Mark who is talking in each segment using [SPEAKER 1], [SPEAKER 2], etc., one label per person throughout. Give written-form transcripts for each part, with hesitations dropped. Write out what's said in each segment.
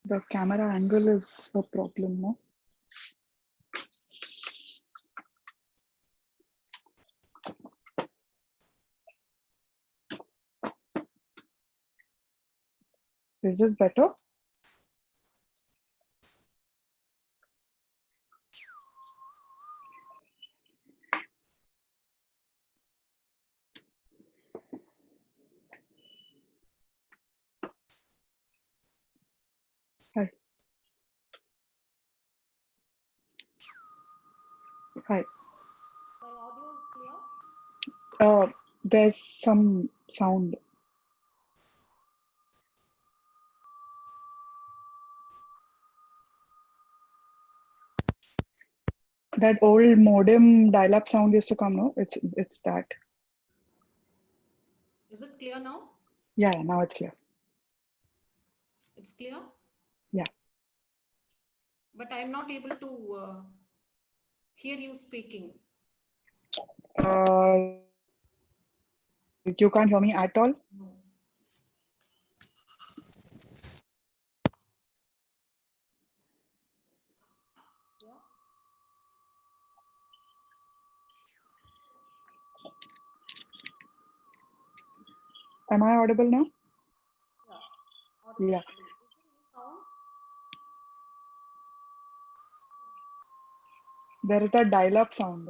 [SPEAKER 1] The camera angle is a problem, no? Is this better? Hi. Hi.
[SPEAKER 2] My audio is clear?
[SPEAKER 1] There's some sound. That old modem dial-up sound used to come, no? It's that.
[SPEAKER 2] Is it clear now?
[SPEAKER 1] Yeah, now it's clear.
[SPEAKER 2] It's clear?
[SPEAKER 1] Yeah.
[SPEAKER 2] But I'm not able to hear you speaking.
[SPEAKER 1] You can't hear me at all?
[SPEAKER 2] No. Yeah.
[SPEAKER 1] Am I audible now?
[SPEAKER 2] Yeah. Audible.
[SPEAKER 1] Yeah.
[SPEAKER 2] Is there any sound?
[SPEAKER 1] There is a dial-up sound.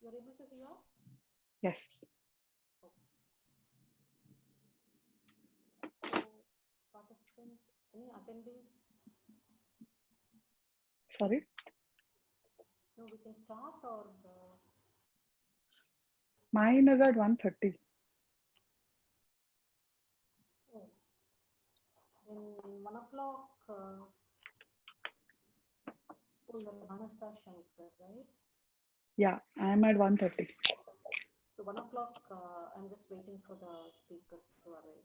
[SPEAKER 2] You're able to hear?
[SPEAKER 1] Yes.
[SPEAKER 2] So, participants, any attendees?
[SPEAKER 1] Sorry?
[SPEAKER 2] No, we can start or.
[SPEAKER 1] Mine is at 1:30.
[SPEAKER 2] Oh. Then 1 o'clock. Oh, you're Manasa Shankar, right?
[SPEAKER 1] Yeah, I'm at 1:30.
[SPEAKER 2] So 1 o'clock, I'm just waiting for the speaker to arrive.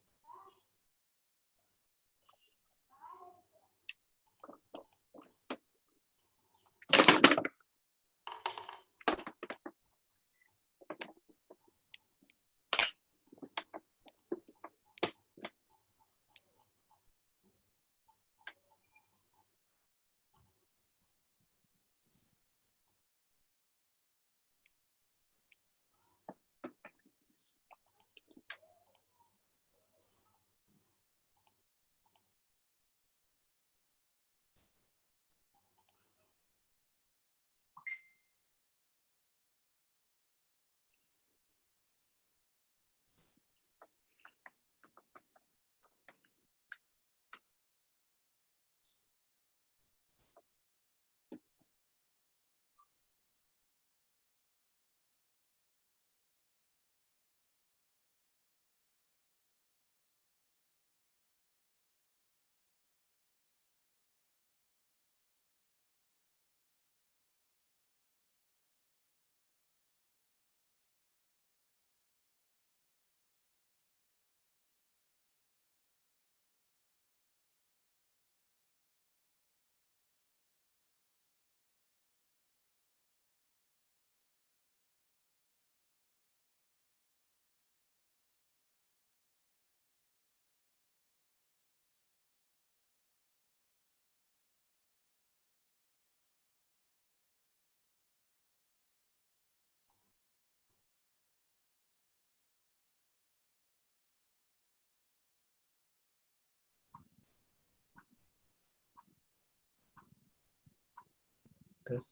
[SPEAKER 3] Yes.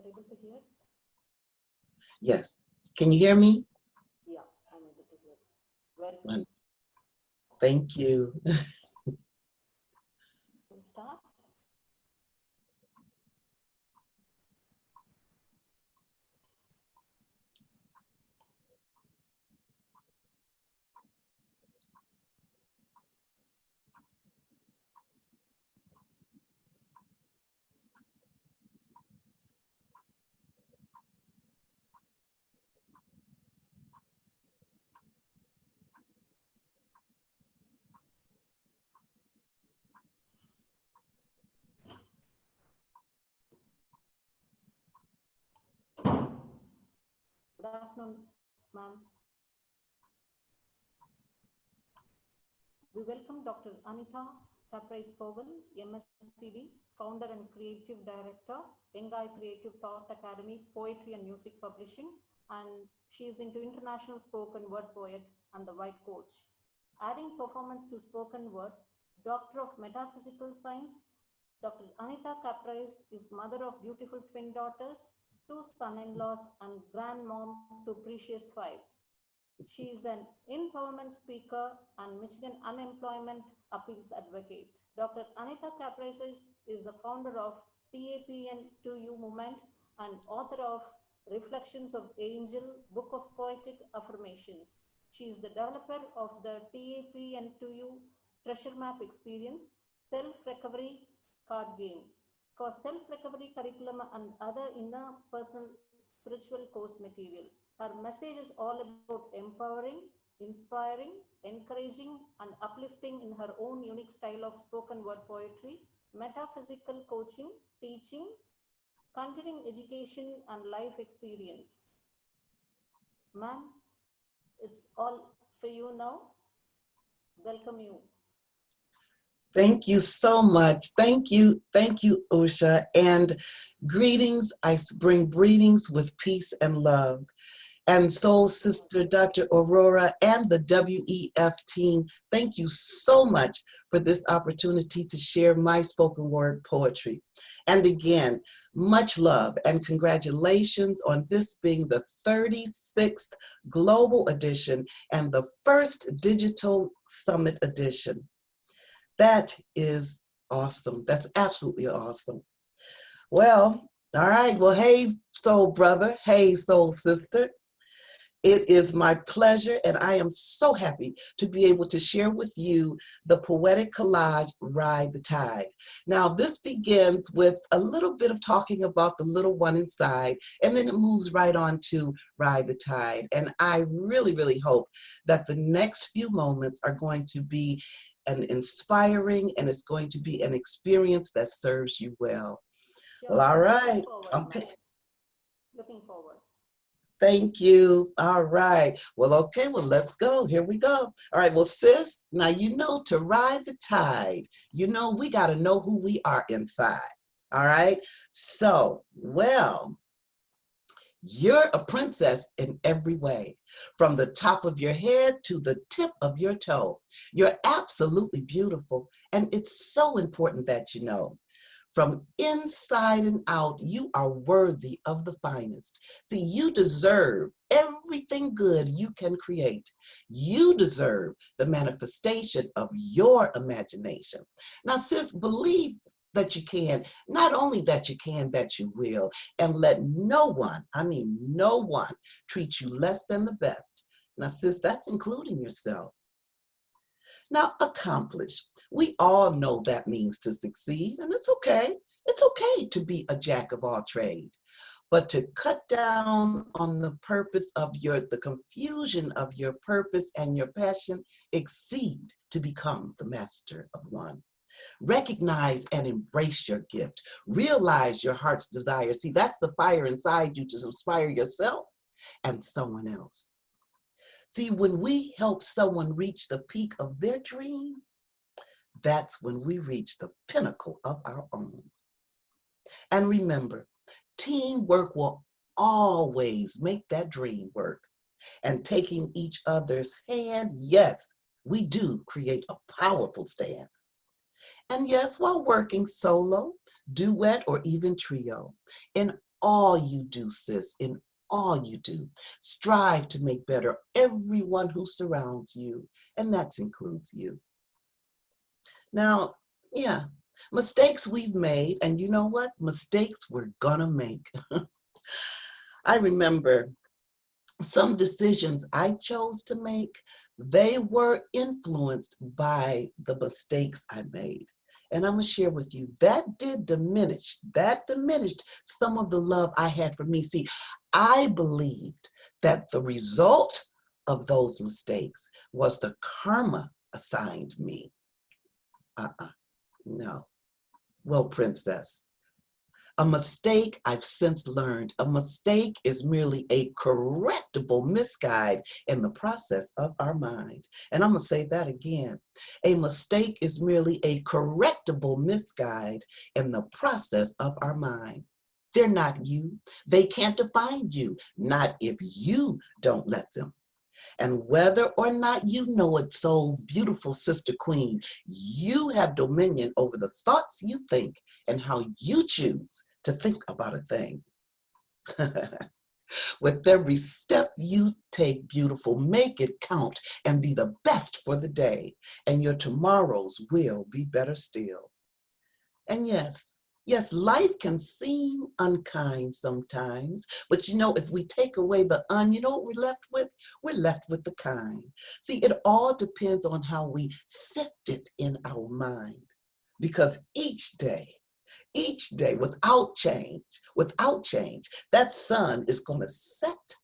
[SPEAKER 2] able to hear?
[SPEAKER 3] Yes. Can you hear me?
[SPEAKER 2] Yeah, I'm able to hear. Well,
[SPEAKER 3] Well, thank you.
[SPEAKER 2] we'll start. Good afternoon, ma'am. We welcome Dr. Anita Caprice-Powell, MSCD, founder and creative director, Bengai Creative Thought Academy, Poetry and Music Publishing, and she is into international spoken word poet and the white coach. Adding performance to spoken word, Doctor of Metaphysical Science, Dr. Anita Caprice is mother of beautiful twin daughters, two son-in-laws, and grandmom to Precious 5. She is an empowerment speaker and Michigan unemployment appeals advocate. Dr. Anita Caprices is the founder of TAPN2U movement and author of Reflections of Angel, Book of Poetic Affirmations. She is the developer of the TAPN2U Treasure Map Experience, self-recovery card game for self-recovery curriculum and other inner personal spiritual course material. Her message is all about empowering, inspiring, encouraging, and uplifting in her own unique style of spoken word poetry, metaphysical coaching, teaching, continuing education, and life experience. Ma'am, it's all for you now. Welcome you.
[SPEAKER 3] Thank you so much. Thank you, Usha. And greetings, I bring greetings with peace and love. And Soul Sister Dr. Aurora and the WEF team, thank you so much for this opportunity to share my spoken word poetry. And again, much love and congratulations on this being the 36th global edition and the first digital summit edition. That is awesome. That's absolutely awesome. Well, all right. Well, hey, soul brother. Hey, soul sister. It is my pleasure, and I am so happy to be able to share with you the poetic collage, Ride the Tide. Now, this begins with a little bit of talking about the little one inside, and then it moves right on to Ride the Tide. And I really, really hope that the next few moments are going to be an inspiring, and it's going to be an experience that serves you well.
[SPEAKER 2] Sure.
[SPEAKER 3] Well, all right.
[SPEAKER 2] Forward,
[SPEAKER 3] Okay.
[SPEAKER 2] looking forward.
[SPEAKER 3] Thank you. All right. Well, okay. Well, let's go. Here we go. All right. Well, sis, now you know to ride the tide, you know we got to know who we are inside. All right. So, well, you're a princess in every way, from the top of your head to the tip of your toe. You're absolutely beautiful, and it's so important that you know. From inside and out, you are worthy of the finest. See, you deserve everything good you can create. You deserve the manifestation of your imagination. Now, sis, believe that you can, not only that you can, that you will, and let no one, I mean no one, treat you less than the best. Now, sis, that's including yourself. Now, accomplish. We all know that means to succeed, and it's okay. It's okay to be a jack of all trade. But to cut down on the purpose of the confusion of your purpose and your passion, exceed to become the master of one. Recognize and embrace your gift. Realize your heart's desire. See, that's the fire inside you to inspire yourself and someone else. See, when we help someone reach the peak of their dream, that's when we reach the pinnacle of our own. And remember, teamwork will always make that dream work. And taking each other's hand, yes, we do create a powerful stance. And yes, while working solo, duet, or even trio, in all you do, sis, in all you do. Strive to make better everyone who surrounds you, and that includes you. Now, yeah, mistakes we've made, and you know what? Mistakes we're gonna make. I remember some decisions I chose to make, they were influenced by the mistakes I made. And I'm gonna share with you, that diminished some of the love I had for me. See, I believed that the result of those mistakes was the karma assigned me. No. Well, princess, a mistake, I've since learned, a mistake is merely a correctable misguide in the process of our mind. And I'm going to say that again. A mistake is merely a correctable misguide in the process of our mind. They're not you. They can't define you, not if you don't let them. And whether or not you know it, so beautiful Sister Queen, you have dominion over the thoughts you think and how you choose to think about a thing. With every step you take, beautiful, make it count and be the best for the day, and your tomorrows will be better still. And yes, life can seem unkind sometimes, but you know, if we take away the you know what we're left with? We're left with the kind. See, it all depends on how we sift it in our mind, because each day, without change, that sun is gonna set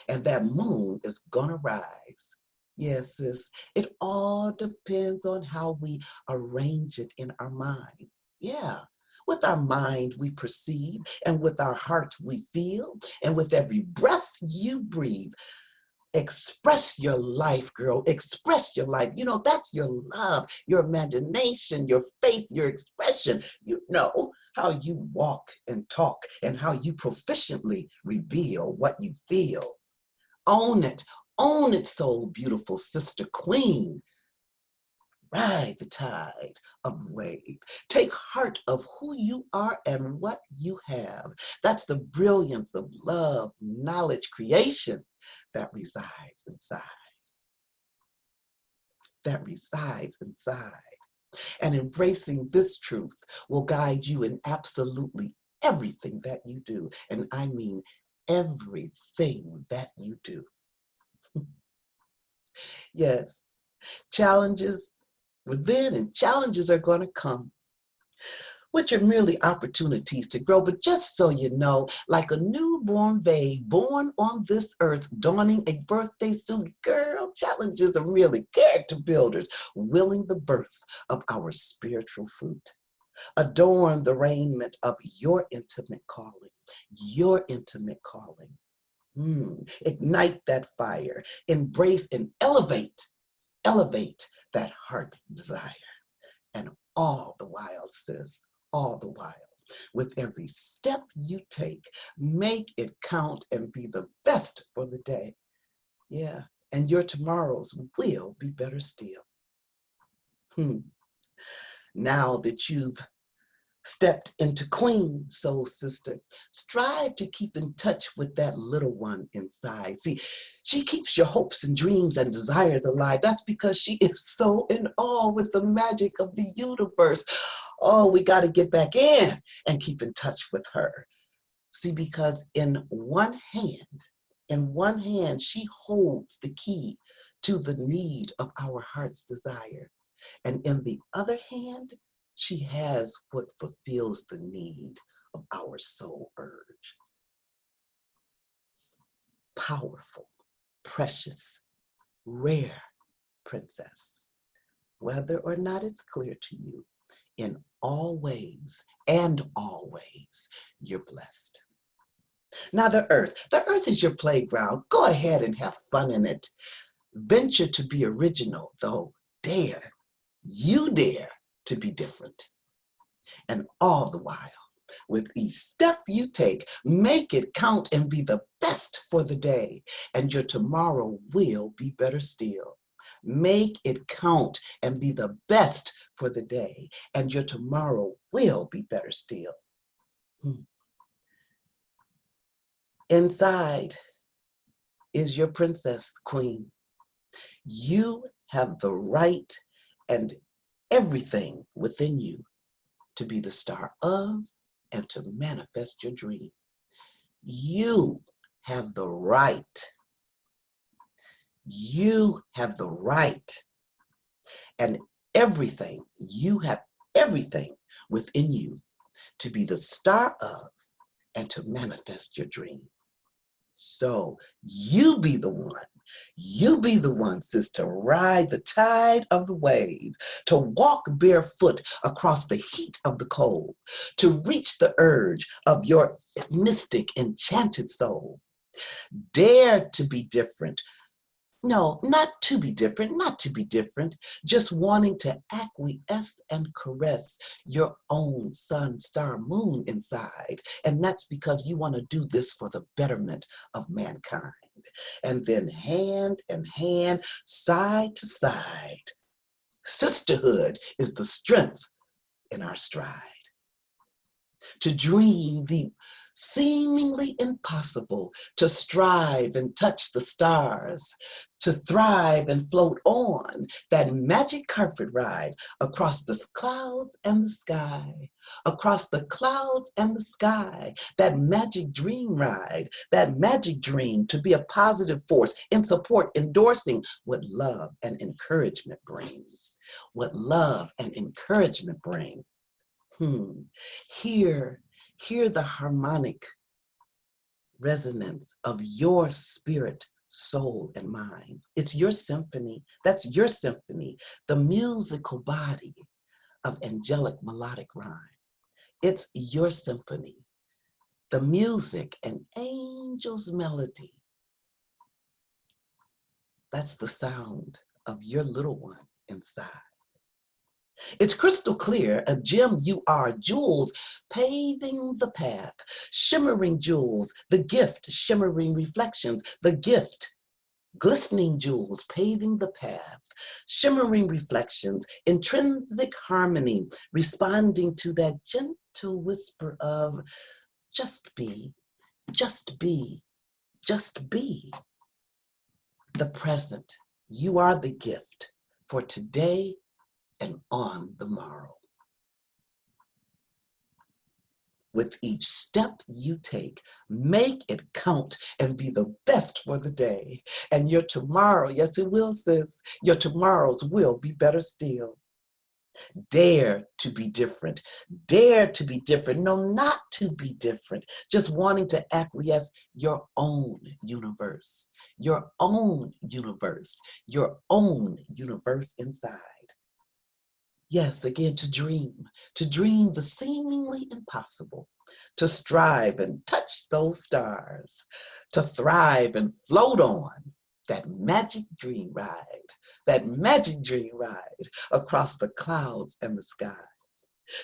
[SPEAKER 3] and that moon is gonna rise. Yes, sis, it all depends on how we arrange it in our mind. Yeah, with our mind we perceive, and with our heart we feel, and with every breath you breathe. Express your life, girl. Express your life. You know, that's your love, your imagination, your faith, your expression. You know how you walk and talk and how you proficiently reveal what you feel. Own it. Own it, soul beautiful Sister Queen. Ride the tide of the wave. Take heart of who you are and what you have. That's the brilliance of love, knowledge, creation that resides inside. That resides inside. And embracing this truth will guide you in absolutely everything that you do. And I mean everything that you do. Yes, challenges within and challenges are going to come, which are merely opportunities to grow. But just so you know, like a newborn babe born on this earth, donning a birthday suit, girl, challenges are merely character builders, willing the birth of our spiritual fruit. Adorn the raiment of your intimate calling, your intimate calling. Ignite that fire, embrace and elevate that heart's desire. And all the while, sis, all the while, with every step you take, make it count and be the best for the day. Yeah, and your tomorrows will be better still. Now that you've stepped into Queen, soul sister, strive to keep in touch with that little one inside. See, she keeps your hopes and dreams and desires alive. That's because she is so in awe with the magic of the universe. Oh, we got to get back in and keep in touch with her. See, because in one hand, she holds the key to the need of our heart's desire. And in the other hand, she has what fulfills the need of our soul urge. Powerful, precious, rare princess, whether or not it's clear to you, in all ways and always, you're blessed. Now the earth is your playground. Go ahead and have fun in it. Venture to be original, though you dare to be different. And all the while, with each step you take, make it count and be the best for the day, and your tomorrow will be better still. Make it count and be the best for the day, and your tomorrow will be better still. Inside is your princess queen. You have the right and everything within you to be the star of and to manifest your dream. You have the right. You have the right and everything. You have everything within you to be the star of and to manifest your dream. So you be the one. You be the one, sis, to ride the tide of the wave, to walk barefoot across the heat of the cold, to reach the urge of your mystic, enchanted soul. Dare to be different. No, not to be different, not to be different, just wanting to acquiesce and caress your own sun, star, moon inside. And that's because you want to do this for the betterment of mankind. And then hand in hand, side to side, sisterhood is the strength in our stride. To dream the seemingly impossible, to strive and touch the stars, to thrive and float on that magic carpet ride across the clouds and the sky, across the clouds and the sky, that magic dream ride, that magic dream to be a positive force in support, endorsing what love and encouragement brings, what love and encouragement bring. Hear the harmonic resonance of your spirit, soul, and mind. It's your symphony. That's your symphony, the musical body of angelic melodic rhyme. It's your symphony, the music and angel's melody. That's the sound of your little one inside. It's crystal clear, a gem you are, jewels paving the path, shimmering jewels, the gift, shimmering reflections, the gift, glistening jewels paving the path, shimmering reflections, intrinsic harmony, responding to that gentle whisper of just be, just be, just be. The present, you are the gift for today and on the morrow. With each step you take, make it count and be the best for the day. And your tomorrow, yes it will, sis, your tomorrows will be better still. Dare to be different. Dare to be different. No, not to be different. Just wanting to acquiesce your own universe. Your own universe. Your own universe inside. Yes, again, to dream the seemingly impossible, to strive and touch those stars, to thrive and float on that magic dream ride across the clouds and the sky,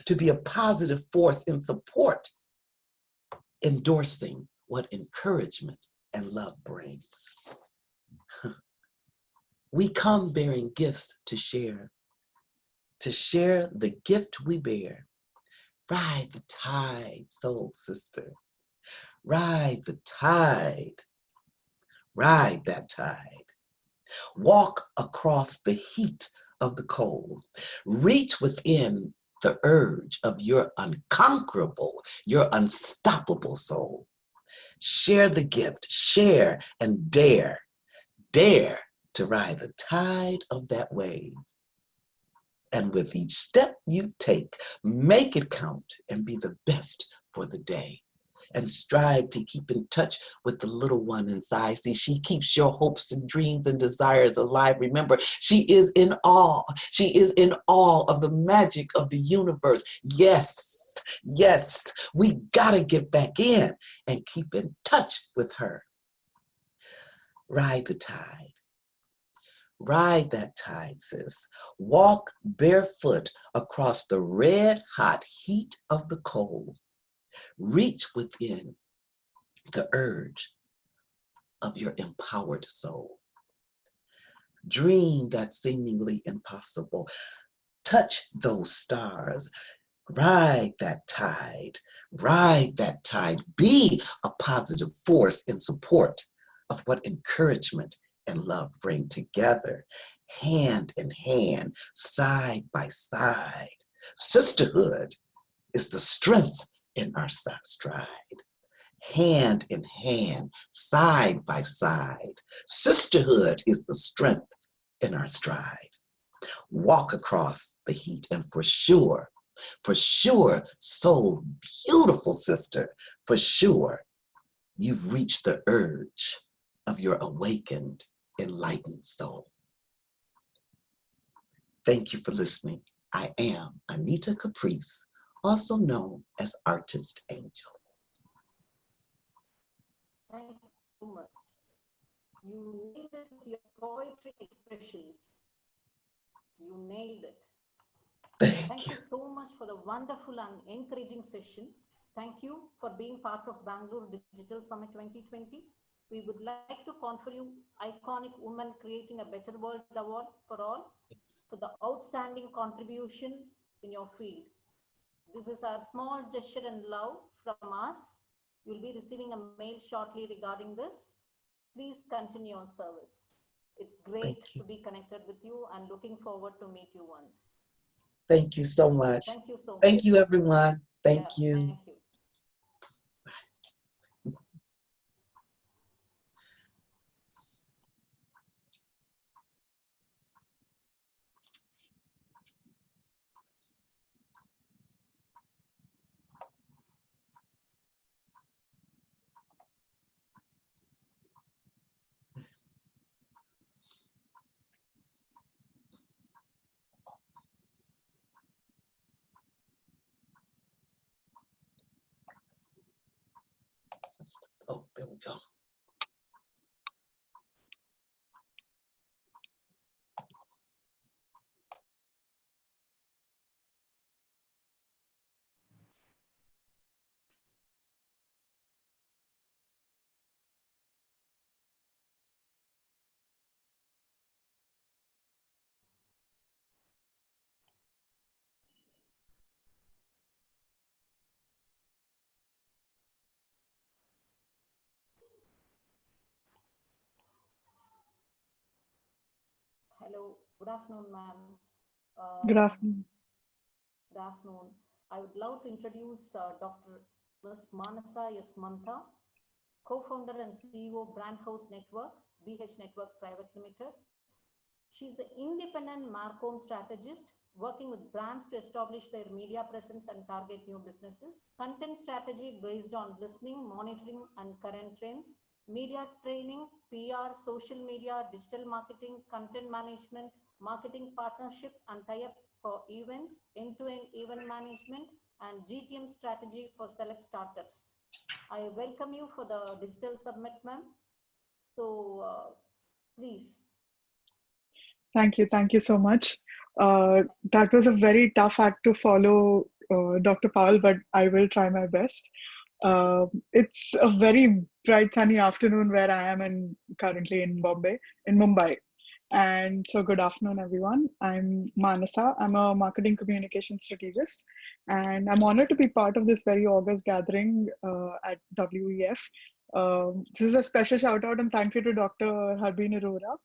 [SPEAKER 3] to be a positive force in support, endorsing what encouragement and love brings. We come bearing gifts to share the gift we bear. Ride the tide, soul sister. Ride the tide. Ride that tide. Walk across the heat of the cold. Reach within the urge of your unconquerable, your unstoppable soul. Share the gift, share and dare to ride the tide of that wave. And with each step you take, make it count and be the best for the day. And strive to keep in touch with the little one inside. See, she keeps your hopes and dreams and desires alive. Remember, she is in awe. She is in awe of the magic of the universe. Yes, yes, we gotta get back in and keep in touch with her. Ride the tide. Ride that tide, sis. Walk barefoot across the red hot heat of the cold. Reach within the urge of your empowered soul. Dream that seemingly impossible. Touch those stars. Ride that tide. Ride that tide. Be a positive force in support of what encouragement and love bring together, hand in hand, side by side. Sisterhood is the strength in our stride. Hand in hand, side by side. Sisterhood is the strength in our stride. Walk across the heat, and for sure, soul, beautiful sister, for sure, you've reached the urge of your awakened, enlightened soul. Thank you for listening. I am Anita Caprice, also known as Artist Angel.
[SPEAKER 2] Thank you so much. You nailed it with your poetry expressions. You nailed it. Thank you so much for the wonderful and encouraging session. Thank you for being part of Bangalore Digital Summit 2020. We would like to confer you Iconic Woman Creating a Better World Award for all for the outstanding contribution in your field. This is our small gesture and love from us. You'll be receiving a mail shortly regarding this. Please continue your service. It's great to be connected with you and looking forward to meet you once.
[SPEAKER 3] Thank you so much.
[SPEAKER 2] Thank you so much.
[SPEAKER 3] Thank you, everyone. Thank you.
[SPEAKER 2] Thank you.
[SPEAKER 3] Oh, there we go.
[SPEAKER 2] Hello, good afternoon, ma'am.
[SPEAKER 1] Good afternoon.
[SPEAKER 2] Good afternoon. I would love to introduce Dr. Ms. Manasa S. Mantha, co-founder and CEO, Brand House Network, BH Networks Private Limited. She's an independent Marcom strategist working with brands to establish their media presence and target new businesses. Content strategy based on listening, monitoring, and current trends. Media training, PR, social media, digital marketing, content management, marketing partnership and tie-up for events, end-to-end event management, and GTM strategy for select startups. I welcome you for the Digital Summit, ma'am. So please.
[SPEAKER 1] Thank you. Thank you so much. That was a very tough act to follow, Dr. Powell, but I will try my best. It's a very bright, sunny afternoon where I am currently in Mumbai. And so good afternoon, everyone. I'm Manasa. I'm a marketing communication strategist, and I'm honored to be part of this very august gathering at WEF. This is a special shout out and thank you to Dr. Harbin Arora.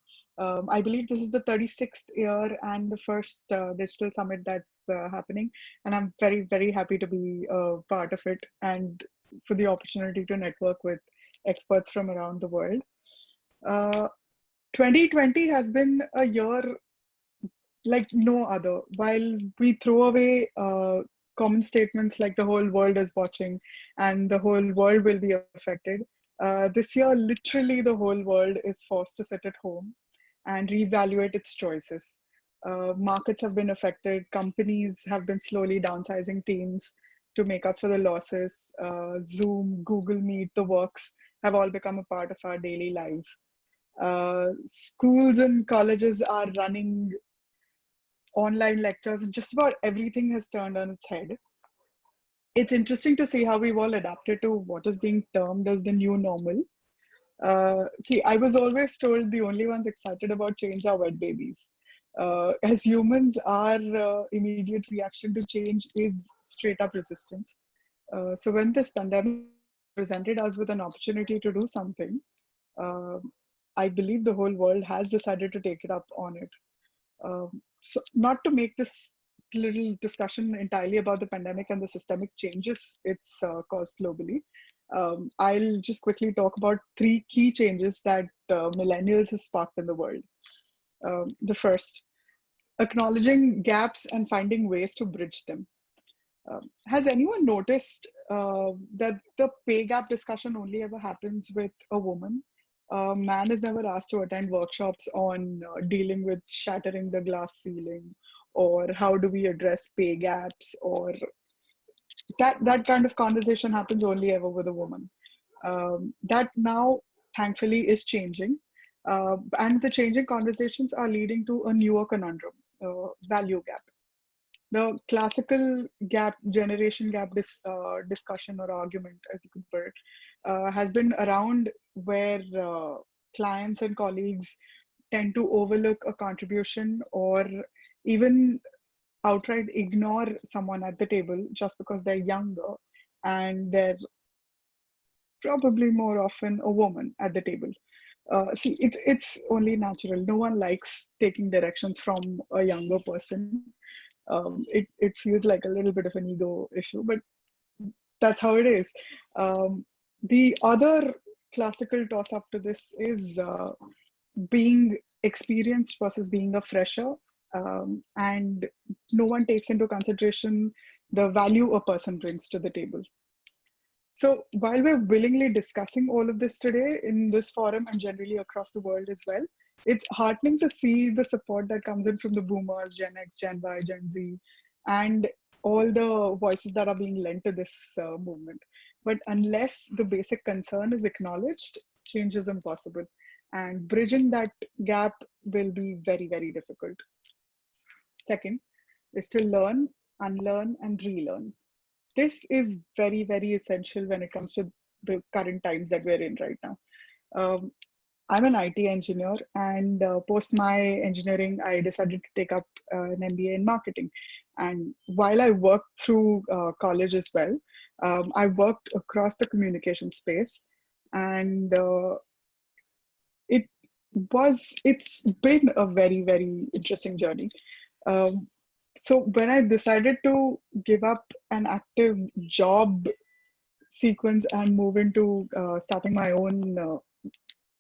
[SPEAKER 1] I believe this is the 36th year and the first digital summit that's happening. And I'm very, very happy to be part of it and for the opportunity to network with experts from around the world. 2020 has been a year like no other. While we throw away common statements like the whole world is watching and the whole world will be affected, this year, literally the whole world is forced to sit at home and reevaluate its choices. Markets have been affected. Companies have been slowly downsizing teams to make up for the losses. Zoom, Google Meet, the works have all become a part of our daily lives. Schools and colleges are running online lectures, and just about everything has turned on its head. It's interesting to see how we've all adapted to what is being termed as the new normal. See, I was always told the only ones excited about change are wet babies. As humans, our immediate reaction to change is straight up resistance. So when this pandemic presented us with an opportunity to do something, uh, I believe the whole world has decided to take it up on it. So not to make this little discussion entirely about the pandemic and the systemic changes it's caused globally, I'll just quickly talk about three key changes that millennials have sparked in the world. The first, acknowledging gaps and finding ways to bridge them. Has anyone noticed that the pay gap discussion only ever happens with a woman? A man is never asked to attend workshops on dealing with shattering the glass ceiling, or how do we address pay gaps, or that kind of conversation happens only ever with a woman. That now, thankfully, is changing. And the changing conversations are leading to a newer conundrum, value gap. The classical gap, generation gap discussion or argument, as you could put it, has been around where clients and colleagues tend to overlook a contribution or even outright ignore someone at the table just because they're younger and they're probably more often a woman at the table. See, it's only natural. No one likes taking directions from a younger person. It feels like a little bit of an ego issue, but that's how it is. The other classical toss up to this is being experienced versus being a fresher. And no one takes into consideration the value a person brings to the table. So while we're willingly discussing all of this today in this forum and generally across the world as well, it's heartening to see the support that comes in from the boomers, Gen X, Gen Y, Gen Z, and all the voices that are being lent to this movement. But unless the basic concern is acknowledged, change is impossible. And bridging that gap will be very, very difficult. Second is to learn, unlearn, and relearn. This is very, very essential when it comes to the current times that we're in right now. Um, I'm an IT engineer, and post my engineering, I decided to take up an MBA in marketing. And while I worked through college as well, I worked across the communication space, and it it's been a very, very interesting journey. Um, so when I decided to give up an active job sequence and move into starting my own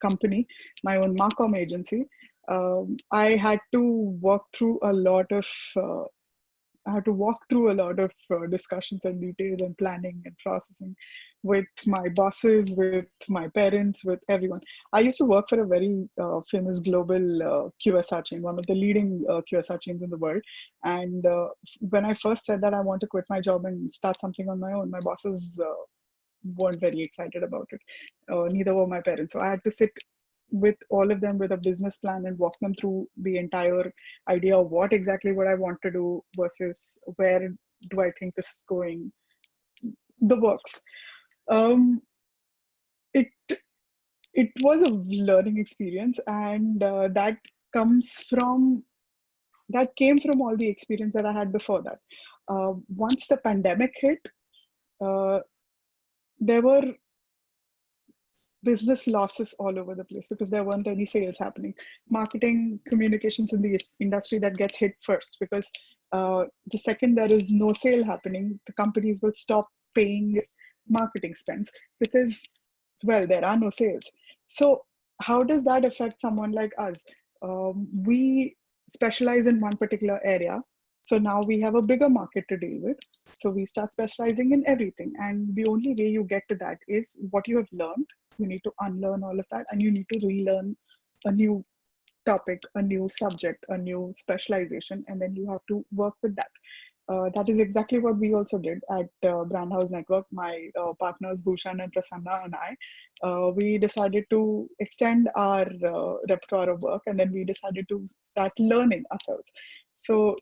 [SPEAKER 1] company, my own Marcom agency, I had to work through a lot of I had to walk through a lot of discussions and detail and planning and processing with my bosses, with my parents, with everyone. I used to work for a very famous global QSR chain, one of the leading QSR chains in the world. And when I first said that I want to quit my job and start something on my own, my bosses weren't very excited about it. Neither were my parents. So I had to sit with all of them with a business plan and walk them through the entire idea of what exactly what I want to do versus where do I think this is going, the works. Um, it it was a learning experience, and comes from that came from all the experience that I had before that. Once the pandemic hit, uh, there were business losses all over the place because there weren't any sales happening. Marketing communications in the industry that gets hit first because the second there is no sale happening, the companies will stop paying marketing spends because, well, there are no sales. So how does that affect someone like us? We specialize in one particular area. So now we have a bigger market to deal with. So we start specializing in everything. And the only way you get to that is what you have learned. You need to unlearn all of that and you need to relearn a new topic, a new subject, a new specialization, and then you have to work with that. That is exactly what we also did at Brand House Network. My partners Bhushan and Prasanna and I, we decided to extend our repertoire of work, and then we decided to start learning ourselves. So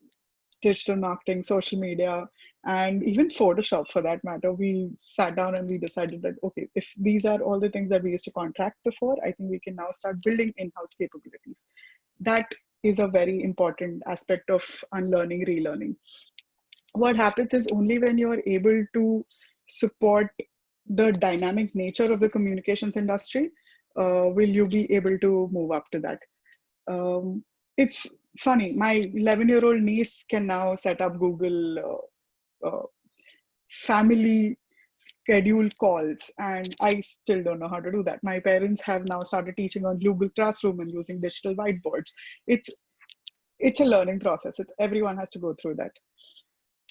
[SPEAKER 1] digital marketing, social media, and even Photoshop for that matter. We sat down and we decided that, okay, if these are all the things that we used to contract before, I think we can now start building in-house capabilities. That is a very important aspect of unlearning, relearning. What happens is only when you're able to support the dynamic nature of the communications industry will you be able to move up to that. It's funny, my 11-year-old niece can now set up Google family scheduled calls, and I still don't know how to do that. My parents have now started teaching on Google Classroom and using digital whiteboards. It's a learning process. Everyone has to go through that.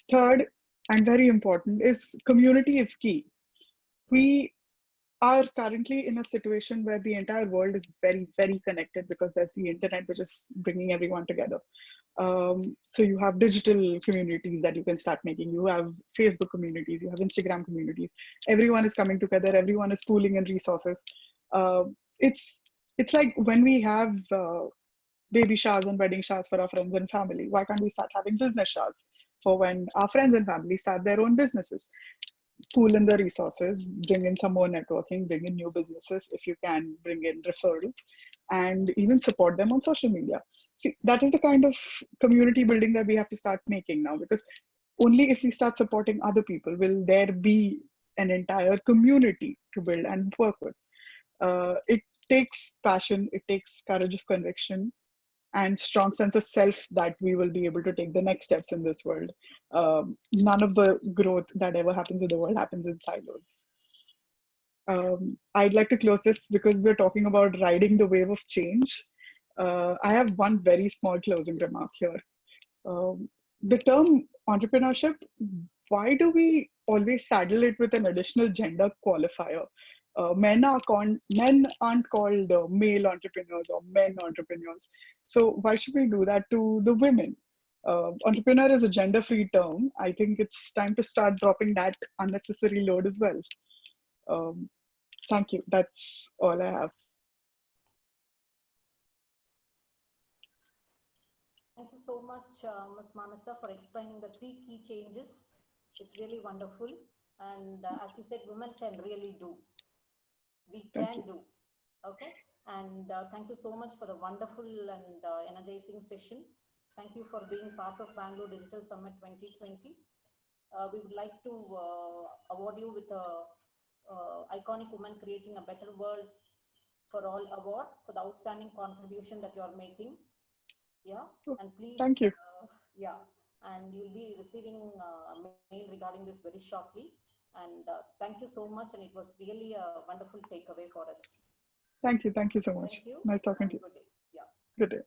[SPEAKER 1] Third, and very important, is community is key. We are currently in a situation where the entire world is very, very connected because there's the internet, which is bringing everyone together. So you have digital communities that you can start making. You have Facebook communities, you have Instagram communities. Everyone is coming together. Everyone is pooling in resources. Uh, it's it's like when we have baby showers and wedding showers for our friends and family. Why can't we start having business showers for when our friends and family start their own businesses? Pool in the resources, bring in some more networking, bring in new businesses if you can, bring in referrals, and even support them on social media. See, that is the kind of community building that we have to start making now, because only if we start supporting other people will there be an entire community to build and work with. It takes passion, it takes courage of conviction, and strong sense of self that we will be able to take the next steps in this world. None of the growth that ever happens in the world happens in silos. I'd like to close this because we're talking about riding the wave of change. I have one very small closing remark here. The term entrepreneurship, why do we always saddle it with an additional gender qualifier? Men aren't called male entrepreneurs or men entrepreneurs. So why should we do that to the women? Entrepreneur is a gender-free term. I think it's time to start dropping that unnecessary load as well. Um, thank you. That's all I have.
[SPEAKER 2] Thank you so much, Ms. Manasa, for explaining the 3 key changes. It's really wonderful. And as you said, women can really do. We
[SPEAKER 1] Thank
[SPEAKER 2] can
[SPEAKER 1] you.
[SPEAKER 2] do. Okay. And thank you so much for the wonderful and energizing session. Thank you for being part of Bangalore Digital Summit 2020. We would like to award you with a iconic woman creating a better world for all award for the outstanding contribution that you are making. Yeah,
[SPEAKER 1] Oh,
[SPEAKER 2] and please,
[SPEAKER 1] thank you.
[SPEAKER 2] yeah, and you'll be receiving a mail regarding this very shortly. And thank you so much, and it was really a wonderful takeaway for us.
[SPEAKER 1] Thank you. Thank you so
[SPEAKER 2] Thank
[SPEAKER 1] much.
[SPEAKER 2] you,
[SPEAKER 1] Nice talking
[SPEAKER 2] and
[SPEAKER 1] to you.
[SPEAKER 2] good day. Yeah.
[SPEAKER 1] Good day.